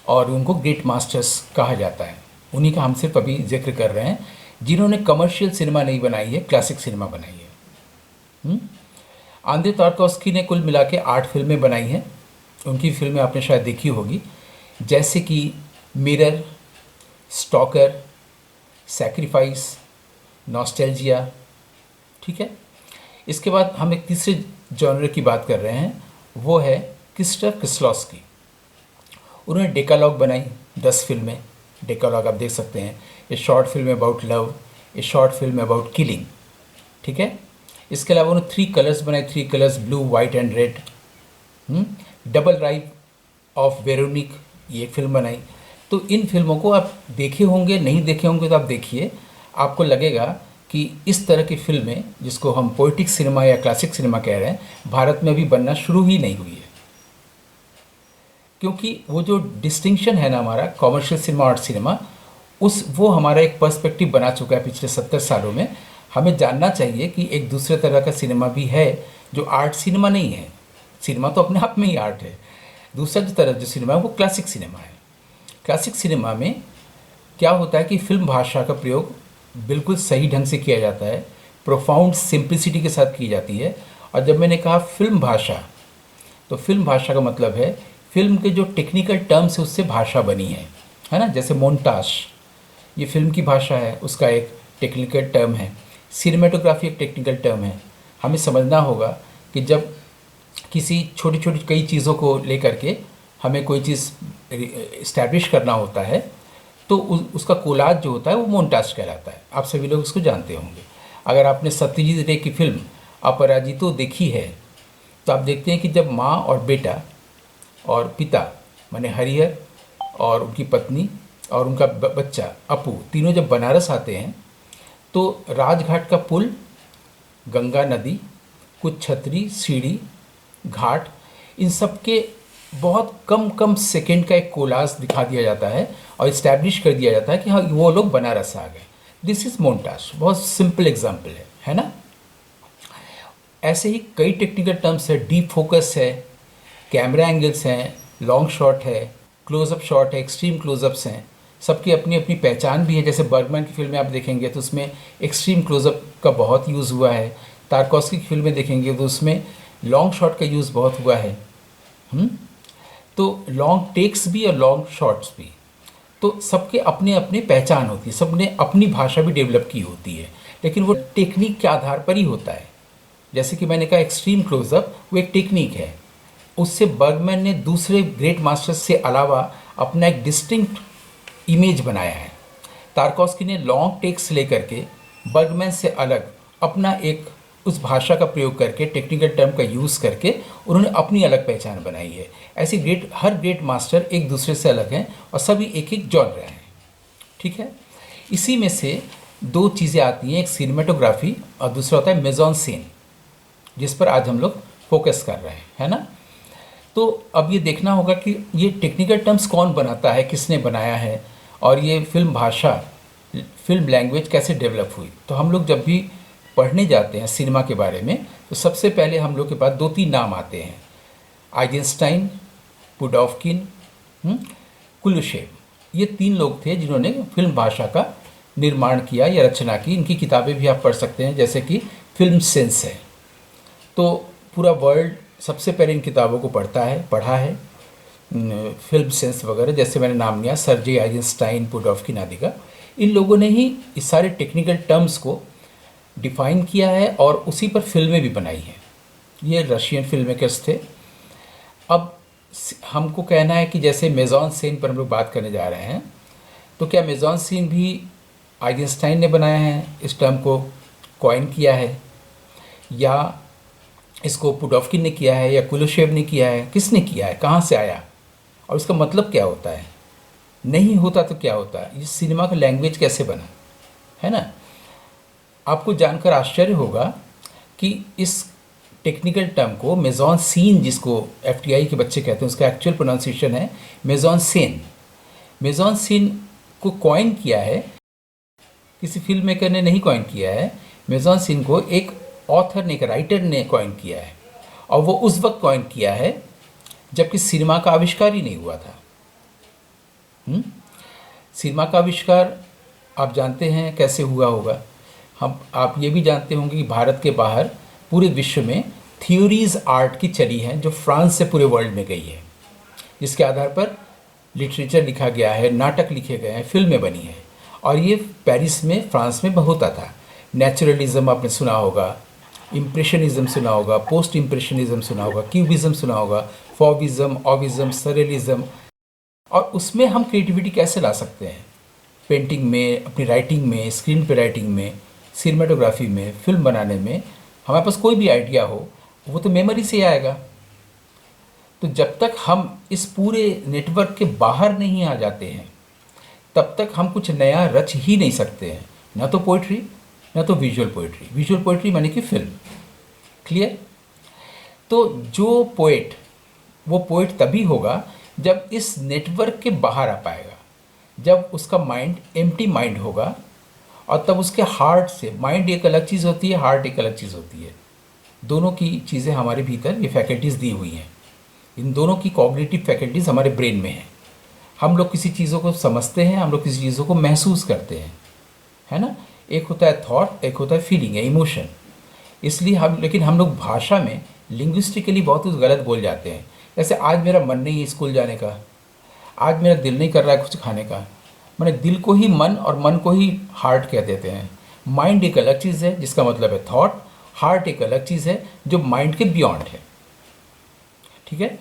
और उनको great masters कहा जाता है। उन्हीं का हम सिर्फ अभी जिक्र कर रहे हैं जिन्होंने कमर्शियल सिनेमा नहीं बनाई है, क्लासिक सिनेमा बनाई है। आंद्रे तारकोस्की ने कुल मिला के 8 फिल्में बनाई हैं। उनकी फिल्में आपने शायद देखी होगी, जैसे कि मिरर, स्टॉकर, सैक्रिफाइस, नॉस्टैल्जिया। ठीक है। इसके बाद हम एक तीसरे जॉनर की बात कर रहे हैं, वो है क्रिस्टोफर किस्लोस्की। उन्होंने डेकालॉग बनाई, 10 फिल्में। डेकालॉग आप देख सकते हैं, ए short film about love, A short film about killing. ठीक है। इसके अलावा उन्होंने 3 कलर्स बनाए, 3 colours, blue, white and red. Double life of Veronique, ये एक फिल्म बनाई। तो इन फिल्मों को आप देखे होंगे, नहीं देखे होंगे तो आप देखिए, आपको लगेगा कि इस तरह की फिल्में, जिसको हम पोइटिक सिनेमा या क्लासिक सिनेमा कह रहे हैं, भारत में अभी बनना शुरू ही नहीं हुई है। क्योंकि वो जो डिस्टिंक्शन है ना हमारा कॉमर्शियल सिनेमा, आर्ट सिनेमा, वो हमारा एक पर्सपेक्टिव बना चुका है पिछले 70 सालों में। हमें जानना चाहिए कि एक दूसरे तरह का सिनेमा भी है जो आर्ट सिनेमा नहीं है। सिनेमा तो अपने आप में ही आर्ट है। दूसरा जो तरह जो सिनेमा है वो क्लासिक सिनेमा है। क्लासिक सिनेमा में क्या होता है कि फिल्म भाषा का प्रयोग बिल्कुल सही ढंग से किया जाता है, प्रोफाउंड सिंप्लिसिटी के साथ की जाती है। और जब मैंने कहा फिल्म भाषा, तो फिल्म भाषा का मतलब है फिल्म के जो टेक्निकल टर्म्स है उससे भाषा बनी है ना। जैसे मोन्टाज, ये फिल्म की भाषा है, उसका एक टेक्निकल टर्म है। सिनेमेटोग्राफी एक टेक्निकल टर्म है। हमें समझना होगा कि जब किसी छोटी छोटी कई चीज़ों को लेकर के हमें कोई चीज़ इस्टेब्लिश करना होता है, तो उसका कोलाज जो होता है वो मोन्टाज कहलाता है। आप सभी लोग इसको जानते होंगे। अगर आपने सत्यजीत रे की फिल्म अपराजितो देखी है, तो आप देखते हैं कि जब माँ और बेटा और पिता माने हरिहर और उनकी पत्नी और उनका बच्चा अपू, तीनों जब बनारस आते हैं, तो राजघाट का पुल, गंगा नदी, कुछ छतरी, सीढ़ी, घाट, इन सब के बहुत कम कम सेकंड का एक कोलाज दिखा दिया जाता है और इस्टेब्लिश कर दिया जाता है कि हाँ वो लोग बनारस आ गए। This is montage. बहुत सिंपल एग्जाम्पल है ना। ऐसे ही कई टेक्निकल टर्म्स है, डीप फोकस है, कैमरा एंगल्स हैं, लॉन्ग शॉट है, क्लोजअप शॉट है, एक्सट्रीम क्लोजअप्स हैं। सबकी अपनी अपनी पहचान भी है। जैसे बर्गमैन की फिल्में आप देखेंगे तो उसमें एक्सट्रीम क्लोजअप का बहुत यूज़ हुआ है। तारकोस्की की फिल्में देखेंगे तो उसमें लॉन्ग शॉट का यूज़ बहुत हुआ है। तो लॉन्ग टेक्स भी और लॉन्ग शॉट्स भी। तो सबके अपने अपने पहचान होती है, सबने अपनी भाषा भी डेवलप की होती है, लेकिन वो टेक्निक के आधार पर ही होता है। जैसे कि मैंने कहा एक्सट्रीम क्लोजअप वो एक टेक्निक है। उससे बर्गमैन ने दूसरे ग्रेट मास्टर्स से अलावा अपना एक डिस्टिंक्ट इमेज बनाया है। तारकोस्की ने लॉन्ग टेक्स लेकर के बर्गमैन से अलग अपना एक उस भाषा का प्रयोग करके, टेक्निकल टर्म का यूज़ करके उन्होंने अपनी अलग पहचान बनाई है। ऐसे हर ग्रेट मास्टर एक दूसरे से अलग हैं और सभी एक एक जॉनर हैं। ठीक है। इसी में से 2 चीज़ें आती हैं, एक सिनेमेटोग्राफी और दूसरा होता है मेजॉन सीन, जिस पर आज हम लोग फोकस कर रहे हैं, है ना। तो अब ये देखना होगा कि ये टेक्निकल टर्म्स कौन बनाता है, किसने बनाया है, और ये फिल्म भाषा, फिल्म लैंग्वेज कैसे डेवलप हुई। तो हम लोग जब भी पढ़ने जाते हैं सिनेमा के बारे में, तो सबसे पहले हम लोग के पास 2-3 नाम आते हैं, आइजेंस्टाइन, पुडॉवकिन, कुलुशेव। ये 3 लोग थे जिन्होंने फिल्म भाषा का निर्माण किया या रचना की। इनकी किताबें भी आप पढ़ सकते हैं, जैसे कि फिल्म सेंस है। तो पूरा वर्ल्ड सबसे पहले इन किताबों को पढ़ा है, फिल्म सेंस वगैरह, जैसे मैंने नाम लिया सर्जे आइजेंस्टाइन, पुडॉवकिन आदि का। इन लोगों ने ही इस सारे टेक्निकल टर्म्स को डिफ़ाइन किया है और उसी पर फिल्में भी बनाई हैं। ये रशियन फिल्म मेकर्स थे। अब हमको कहना है कि जैसे मेजॉन सीन पर हम लोग बात करने जा रहे हैं, तो क्या मेजॉन सीन भी आइजेंस्टाइन ने बनाया है, इस टर्म को कॉइन किया है, या इसको पुडॉवकिन ने किया है, या कुलुशेव ने किया है? किसने किया है, कहाँ से आया और इसका मतलब क्या होता है? नहीं होता तो क्या होता है? इस सिनेमा का लैंग्वेज कैसे बना, है ना। आपको जानकर आश्चर्य होगा कि इस टेक्निकल टर्म को मेजॉन सीन, जिसको एफटीआई के बच्चे कहते हैं, उसका एक्चुअल प्रोनाउंसिएशन है मेजॉन सीन। मेजॉन सीन को कॉइन किया है, किसी फिल्म मेकर ने नहीं कॉइन किया है। मेजॉन सीन को एक ऑथर ने, एक राइटर ने कॉइन किया है, और वो उस वक्त कॉइन किया है जबकि सिनेमा का आविष्कार ही नहीं हुआ था। सिनेमा का आविष्कार आप जानते हैं कैसे हुआ होगा। हम आप ये भी जानते होंगे कि भारत के बाहर पूरे विश्व में थ्योरीज आर्ट की चली हैं जो फ्रांस से पूरे वर्ल्ड में गई है, जिसके आधार पर लिटरेचर लिखा गया है, नाटक लिखे गए हैं, फिल्में बनी हैं। और ये पेरिस में, फ्रांस में होता था। नेचुरलिज्म आपने सुना होगा, इम्प्रेशनिज्म सुना होगा, पोस्ट इम्प्रेशनिज्म सुना होगा, क्यूबिज्म सुना होगा, फॉबिज्म, ऑबिज्म, सरेलिज्म। और उसमें हम क्रिएटिविटी कैसे ला सकते हैं? पेंटिंग में, अपनी राइटिंग में, स्क्रीन पे राइटिंग में, सिनेमाटोग्राफी में, फिल्म बनाने में। हमारे पास कोई भी आइडिया हो वो तो मेमोरी से ही आएगा। तो जब तक हम इस पूरे नेटवर्क के बाहर नहीं आ जाते हैं तब तक हम कुछ नया रच ही नहीं सकते हैं, ना तो पोइट्री, ना तो विजुअल पोइट्री। विजुअल पोइट्री माने कि फिल्म। क्लियर? तो जो पोएट, वो पोएट तभी होगा जब इस नेटवर्क के बाहर आ पाएगा, जब उसका माइंड एम्प्टी माइंड होगा, और तब उसके हार्ट से, माइंड एक अलग चीज़ होती है, हार्ट एक अलग चीज़ होती है। दोनों की चीज़ें हमारे भीतर, ये फैकल्टीज़ दी हुई हैं। इन दोनों की कॉग्निटिव फैकल्टीज़ हमारे ब्रेन में हैं। हम लोग किसी चीज़ों को समझते हैं, हम लोग किसी चीज़ों को महसूस करते हैं, है ना। एक होता है थॉट, एक होता है फीलिंग, है इमोशन। इसलिए लेकिन हम लोग भाषा में लिंग्विस्टिकली बहुत कुछ गलत बोल जाते हैं। जैसे आज मेरा मन नहीं है स्कूल जाने का, आज मेरा दिल नहीं कर रहा है कुछ खाने का। मैंने दिल को ही मन और मन को ही हार्ट कह देते हैं। माइंड एक अलग चीज़ है जिसका मतलब है थॉट, हार्ट एक अलग चीज़ है जो माइंड के बियॉन्ड है। ठीक है।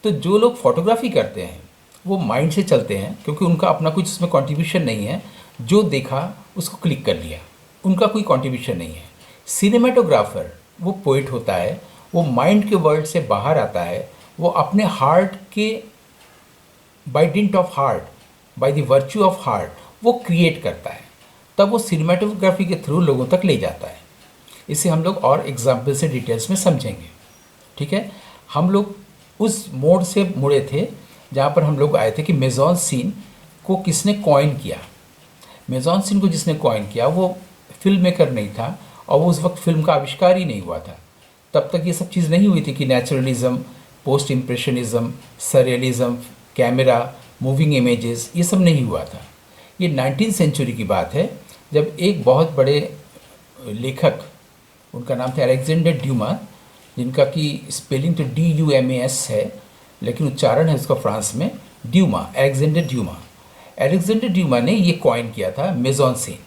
तो जो लोग फोटोग्राफी करते हैं वो माइंड से चलते हैं, क्योंकि उनका अपना कुछ उसमें कंट्रीब्यूशन नहीं है। जो देखा उसको क्लिक कर लिया, उनका कोई कंट्रीब्यूशन नहीं है। सिनेमेटोग्राफर वो पोइट होता है, वो माइंड के वर्ल्ड से बाहर आता है, वो अपने हार्ट के, by dint of heart, by the virtue of heart, वो क्रिएट करता है। तब वो सिनेमेटोग्राफी के थ्रू लोगों तक ले जाता है। इसे हम लोग और एग्जाम्पल से डिटेल्स में समझेंगे। ठीक है। हम लोग उस मोड से मुड़े थे जहाँ पर हम लोग आए थे कि मेजॉन सीन को किसने कॉइन किया। मेजॉन सीन को जिसने कॉइन किया वो फिल्म मेकर नहीं था, और वो उस वक्त फिल्म का आविष्कार ही नहीं हुआ था। तब तक ये सब चीज़ नहीं हुई थी कि naturalism, post impressionism, surrealism, camera, moving images, ये सब नहीं हुआ था। ये 19वीं सेंचुरी की बात है, जब एक बहुत बड़े लेखक, उनका नाम था अलेक्जेंडर ड्यूमा, जिनका कि स्पेलिंग तो DUMAS है, लेकिन उच्चारण है उसका फ्रांस में Dumas, Alexandre Dumas. Alexandre Dumas ने ये कॉइन किया था मेजॉन सीन।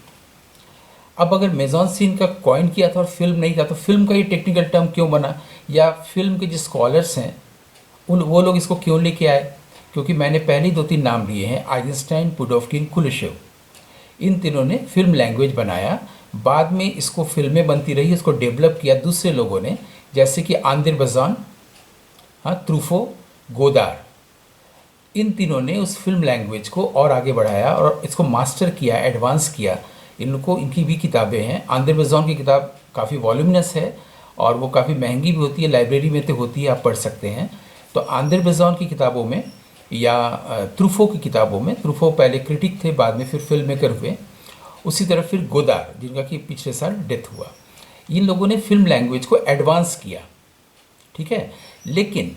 अब अगर मेजॉन सीन का कॉइन किया था और फिल्म नहीं था, तो फिल्म का ये टेक्निकल टर्म क्यों बना, या फिल्म के जो स्कॉलर्स हैं वो लोग इसको क्यों लेके आए? क्योंकि मैंने पहले ही 2-3 नाम लिए हैं, आइंस्टाइन, पुडोफ्किन, कुलशेव। इन तीनों ने फिल्म लैंग्वेज बनाया। बाद में इसको फिल्में बनती रही, इसको डेवलप किया दूसरे लोगों ने, जैसे कि आंद्रे बजान, ट्रूफो, गोदार। इन तीनों ने उस फिल्म लैंग्वेज को और आगे बढ़ाया और इसको मास्टर किया, एडवांस किया। इनकी भी किताबें हैं। आंद्रे बजान की किताब काफ़ी वॉल्यूमिनस है और वो काफ़ी महंगी भी होती है, लाइब्रेरी में तो होती है, आप पढ़ सकते हैं। तो आंद्रे बजान की किताबों में या ट्रूफो की किताबों में, ट्रूफो पहले क्रिटिक थे, बाद में फिर फिल्म मेकर हुए। उसी तरह फिर गोदार, जिनका कि पिछले साल डेथ हुआ। इन लोगों ने फिल्म लैंग्वेज को एडवांस किया। ठीक है। लेकिन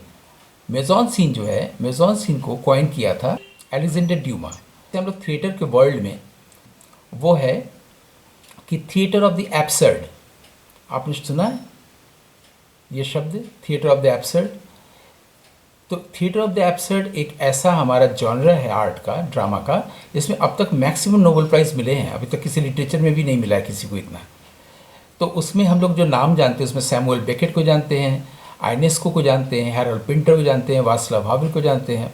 मेजॉन सीन जो है, मेजॉन सीन को कॉइन किया था अलेक्जेंडर ड्यूमा। हम लोग थिएटर के वर्ल्ड में वो है कि थिएटर ऑफ द एब्सर्ड, आपने सुना है ये शब्द, थिएटर ऑफ द एब्सर्ड? तो थिएटर ऑफ द एब्सर्ड एक ऐसा हमारा जॉनर है आर्ट का, ड्रामा का, जिसमें अब तक मैक्सिमम नोबेल प्राइज़ मिले हैं। अभी तक किसी लिटरेचर में भी नहीं मिला है किसी को इतना। तो उसमें हम लोग जो नाम जानते हैं, उसमें सैमुअल बेकेट को जानते हैं, आइनेस्को को जानते हैं, हैरोल्ड पिंटर को जानते हैं, वास्लाव हावेल को जानते हैं,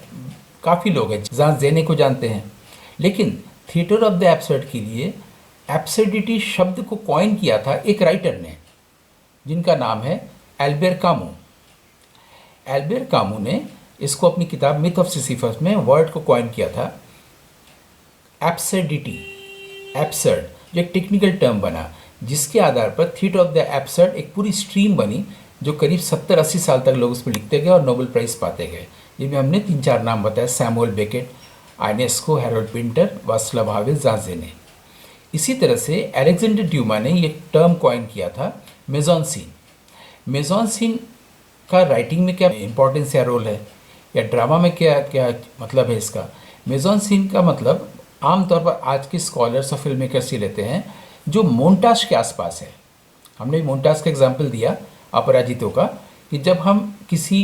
काफ़ी लोग हैं, जॉन जेने को जानते हैं। लेकिन थिएटर ऑफ द एब्सर्ड के लिए एब्सर्डिटी शब्द को कॉइन किया था एक राइटर ने, जिनका नाम है एल्बेर कामू। एल्बेर कामू ने इसको अपनी किताब मिथ ऑफ सिसिफस में वर्ड को कॉइन किया था, एब्सर्डिटी, एब्सर्ड, जो एक टेक्निकल टर्म बना, जिसके आधार पर थिएटर ऑफ द एब्सर्ड एक पूरी स्ट्रीम बनी, जो करीब 70-80 साल तक लोग उस पर लिखते गए और नोबेल प्राइज़ पाते गए। जिनमें हमने 3-4 नाम बताया, Samuel Beckett, Ionesco, Harold Pinter, Vaclav Havel, Jean Genet. इसी तरह से अलेक्जेंडर ड्यूमा ने ये टर्म कॉइन किया था मेजॉन सीन। मेजॉन सीन का राइटिंग में क्या इंपॉर्टेंस या रोल है, या ड्रामा में क्या क्या मतलब है इसका? मेजॉन सीन का मतलब आमतौर पर आज के स्कॉलर्स और फिल्म मेकर्स ये लेते हैं जो मोन्टाज के आसपास है। हमने मोन्टाज का एग्जाम्पल दिया अपराजितो का, कि जब हम किसी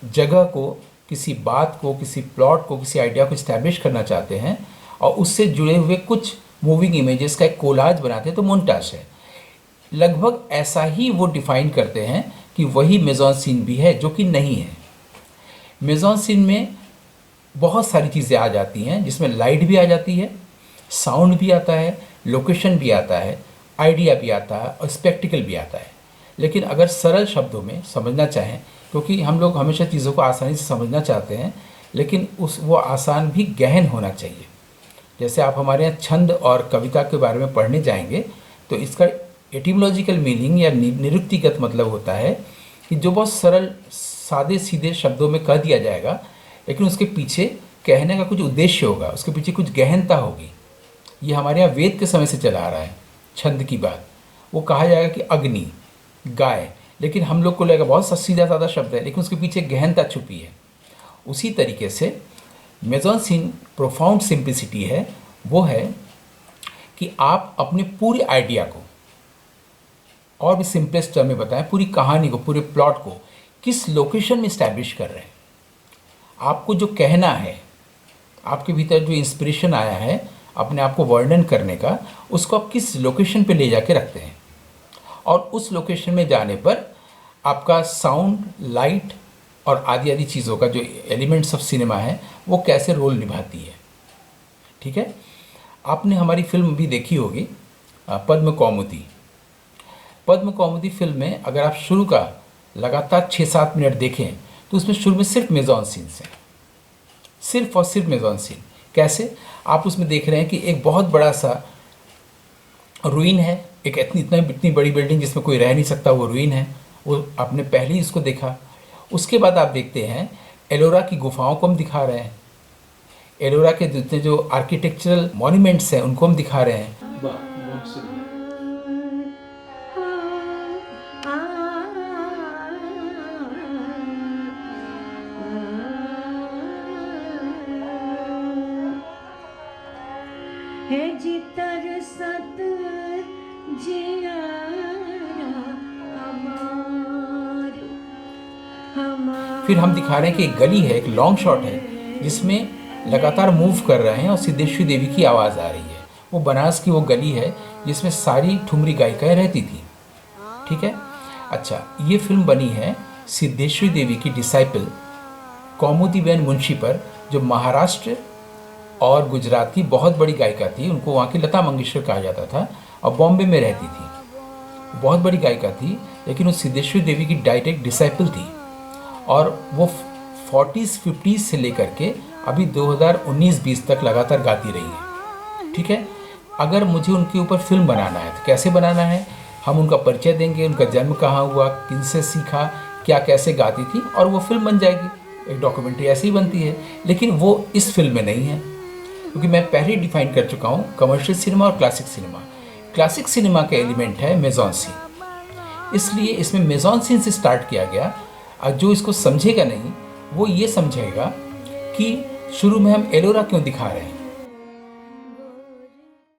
जगह को, किसी बात को, किसी प्लॉट को, किसी आइडिया को इस्टेब्लिश करना चाहते हैं और उससे जुड़े हुए कुछ मूविंग इमेजेस का एक कोलाज बनाते हैं तो मोन्टाज है। लगभग ऐसा ही वो डिफाइन करते हैं कि वही मेजॉन सीन भी है, जो कि नहीं है। मेजॉन सीन में बहुत सारी चीज़ें आ जाती हैं, जिसमें लाइट भी आ जाती है, साउंड भी आता है, लोकेशन भी आता है, आइडिया भी आता है और स्पेक्टिकल भी आता है। लेकिन अगर सरल शब्दों में समझना चाहें, क्योंकि हम लोग हमेशा चीज़ों को आसानी से समझना चाहते हैं, लेकिन वो आसान भी गहन होना चाहिए। जैसे आप हमारे यहाँ छंद और कविता के बारे में पढ़ने जाएंगे तो इसका एटिमोलॉजिकल मीनिंग या निरुक्तिगत मतलब होता है कि जो बहुत सरल सादे सीधे शब्दों में कह दिया जाएगा, लेकिन उसके पीछे कहने का कुछ उद्देश्य होगा, उसके पीछे कुछ गहनता होगी। ये हमारे यहाँ वेद के समय से चला आ रहा है। छंद की बात, वो कहा जाएगा कि अग्नि, गाय, लेकिन हम लोग को लगेगा बहुत सीधा साधा शब्द है, लेकिन उसके पीछे गहनता छुपी है। उसी तरीके से मेजॉन सीन प्रोफाउंड सिंप्लिसिटी है, वो है कि आप अपने पूरे आइडिया को, और भी सिंपलेस्ट टर्म में बताएं, पूरी कहानी को, पूरे प्लॉट को किस लोकेशन में इस्टेब्लिश कर रहे हैं। आपको जो कहना है, आपके भीतर जो इंस्पिरेशन आया है अपने आप को वर्णन करने का, उसको आप किस लोकेशन पे ले जाके रखते हैं, और उस लोकेशन में जाने पर आपका साउंड, लाइट और आदि आदि चीज़ों का जो एलिमेंट्स ऑफ सिनेमा है वो कैसे रोल निभाती है। ठीक है, आपने हमारी फिल्म भी देखी होगी पद्म कौमुदी। पद्म कौमुदी फिल्म में अगर आप शुरू का लगातार 6-7 मिनट देखें तो उसमें शुरू में सिर्फ मेजॉन सीन्स हैं, सिर्फ और सिर्फ मेजॉन सीन। कैसे? आप उसमें देख रहे हैं कि एक बहुत बड़ा सा रूइन है, एक इतनी बड़ी बिल्डिंग जिसमें कोई रह नहीं सकता, वो रूइन है। वो आपने पहले ही इसको देखा। उसके बाद आप देखते हैं एलोरा की गुफाओं को हम दिखा रहे हैं, एलोरा के जितने जो आर्किटेक्चरल मॉन्यूमेंट्स हैं उनको हम दिखा रहे हैं। फिर हम दिखा रहे हैं कि एक गली है, एक लॉन्ग शॉट है जिसमें लगातार मूव कर रहे हैं और सिद्धेश्वरी देवी की आवाज़ आ रही है। वो बनारस की वो गली है जिसमें सारी ठुमरी गायिकाएँ रहती थी। ठीक है, अच्छा, ये फिल्म बनी है सिद्धेश्वरी देवी की डिसाइपल कौमुदीबेन मुंशी पर, जो महाराष्ट्र और गुजरात की बहुत बड़ी गायिका थी। उनको वहाँ की लता मंगेशकर कहा जाता था और बॉम्बे में रहती थी। बहुत बड़ी गायिका थी, लेकिन वो सिद्धेश्वरी देवी की डायरेक्ट डिसाइपल थी और वो 40s 50s से लेकर के अभी 2019-20 तक लगातार गाती रही है। ठीक है, अगर मुझे उनके ऊपर फिल्म बनाना है तो कैसे बनाना है? हम उनका परिचय देंगे, उनका जन्म कहाँ हुआ, किनसे सीखा, क्या कैसे गाती थी, और वो फिल्म बन जाएगी। एक डॉक्यूमेंट्री ऐसे ही बनती है, लेकिन वो इस फिल्म में नहीं है, क्योंकि मैं पहले ही डिफाइन कर चुका हूँ कमर्शियल सिनेमा और क्लासिक सिनेमा। क्लासिक सिनेमा का एलिमेंट है मेजॉन सीन, इसलिए इसमें मेजॉन सीन से स्टार्ट किया गया। और जो इसको समझेगा नहीं वो ये समझेगा कि शुरू में हम एलोरा क्यों दिखा रहे हैं,